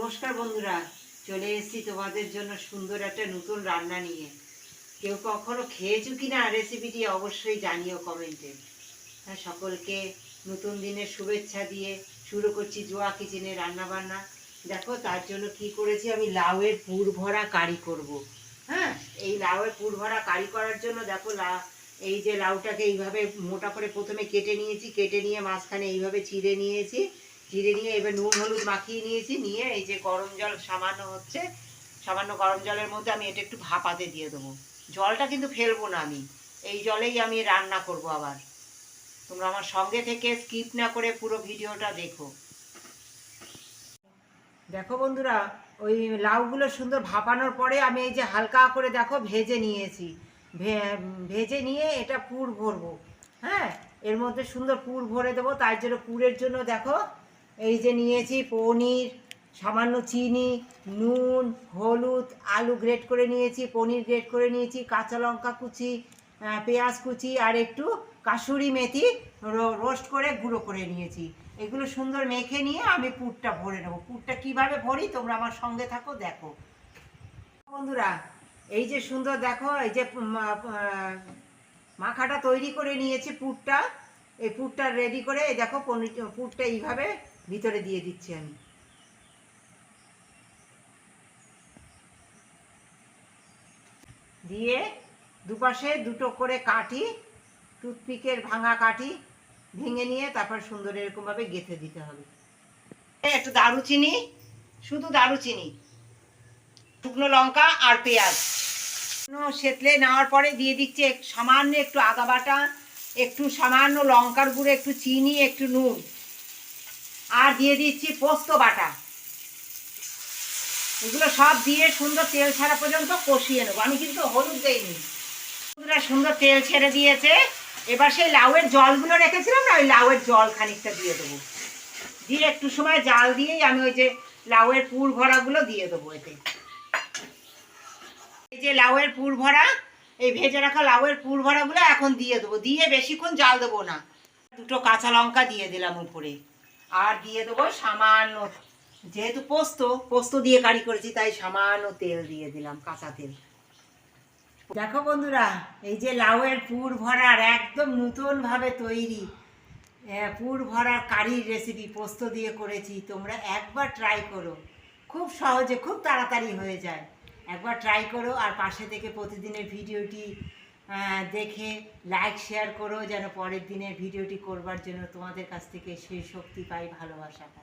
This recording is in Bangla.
নমস্কার বন্ধুরা, চলে এসেছি তোমাদের জন্য সুন্দর একটা নতুন রান্না নিয়ে। কেউ কখনো খেয়েছো কিনা রেসিপিটি অবশ্যই জানিও কমেন্টে। হ্যাঁ, সকলকে নতুন দিনের শুভেচ্ছা দিয়ে শুরু করছি জোয়া কিচেনে রান্না বান্না। দেখো, তার জন্য কি করেছি, আমি লাউয়ের পুর ভরা কারি করব। হ্যাঁ, এই লাউয়ের পুর ভরা কারি করার জন্য দেখো এই যে লাউটাকে এইভাবে মোটা করে প্রথমে কেটে নিয়েছি, কেটে নিয়ে মাঝখানে এইভাবে চিড়ে নিয়েছি, জিরে নিয়ে এবার নুন হলুদ মাখিয়ে নিয়েছি, নিয়ে এই যে গরম জল সামান্য হচ্ছে, সামান্য গরম জলের মধ্যে আমি এটা একটু ভাপাতে দিয়ে দেবো। জলটা কিন্তু ফেলবো না, আমি এই জলেই আমি রান্না করব। আবার তোমরা আমার সঙ্গে থেকে স্কিপ না করে পুরো ভিডিওটা দেখো। দেখো বন্ধুরা, ওই লাউগুলো সুন্দর ভাপানোর পরে আমি এই যে হালকা করে দেখো ভেজে নিয়েছি। ভেজে নিয়ে এটা পুর ভরবো। হ্যাঁ, এর মধ্যে সুন্দর পুর ভরে দেবো। তার জন্য পুরের জন্য দেখো এই যে নিয়েছি পনির, সামান্য চিনি, নুন, হলুদ, আলু গ্রেট করে নিয়েছি, পনির গ্রেট করে নিয়েছি, কাঁচা লঙ্কা কুচি, পেঁয়াজ কুচি আর একটু কাসুরি মেথি রোস্ট করে গুঁড়ো করে নিয়েছি। এগুলো সুন্দর মেখে নিয়ে আমি পুরটা ভরে নেবো। পুরটা কিভাবে ভরি তোমরা আমার সঙ্গে থাকো, দেখো বন্ধুরা। এই যে সুন্দর দেখো, এই যে মাখাটা তৈরি করে নিয়েছি পুরটা। এই পুরটা রেডি করে এই দেখো পুরটা এইভাবে ভিতরে দিয়ে দিচ্ছি আমি। দিয়ে দুপাশে দুটো করে কাঠি, টুথপিকের ভাঙা কাঠি ভেঙে নিয়ে তারপর সুন্দর এরকমভাবে গেঁথে দিতে হবে। একটু দারুচিনি, শুধু দারুচিনি, শুকনো লঙ্কা আর পেঁয়াজ সেতলে নেওয়ার পরে দিয়ে দিচ্ছি সামান্য একটু আদা বাটা, একটু সামান্য লঙ্কার গুঁড়ো, একটু চিনি, একটু নুন, আর দিয়ে দিচ্ছি পোস্ত বাটা। এগুলো সব দিয়ে সুন্দর তেল ছাড়া পর্যন্ত কষিয়ে নেবো। আমি কিন্তু হলুদ দেইনি। সুন্দর তেল ছেড়ে দিয়েছে। এবার সেই লাউয়ের জলগুলো রেখেছিলাম না, ওই লাউয়ের জল খানিকটা দিয়ে দেবো। দিয়ে একটু সময় জাল দিয়েই আমি ওই যে লাউয়ের পুর ভরাগুলো দিয়ে দেবো এতে। এই যে লাউয়ের পুর ভরা, এই ভেজে রাখা লাউয়ের পুর ভরাগুলো এখন দিয়ে দেবো। দিয়ে বেশিক্ষণ জাল দেবো না। দুটো কাঁচা লঙ্কা দিয়ে দিলাম উপরে, আর দিয়ে দেবো সামান্য, যেহেতু পোস্ত দিয়ে কারি করেছি তাই সামান্য তেল দিয়ে দিলাম, কাঁচা তেল। দেখো বন্ধুরা, এই যে লাউয়ের পুর ভরার একদম নতুনভাবে তৈরি পুর ভরার কারির রেসিপি পোস্ত দিয়ে করেছি। তোমরা একবার ট্রাই করো, খুব সহজে, খুব তাড়াতাড়ি হয়ে যায়। একবার ট্রাই করো, আর পাশে থেকে প্রতিদিনের ভিডিওটি দেখে লাইক শেয়ার করো, যেন পরের দিনের ভিডিওটি করবার জন্য তোমাদের কাছ থেকে সেই শক্তি পাই, ভালোবাসা পাই।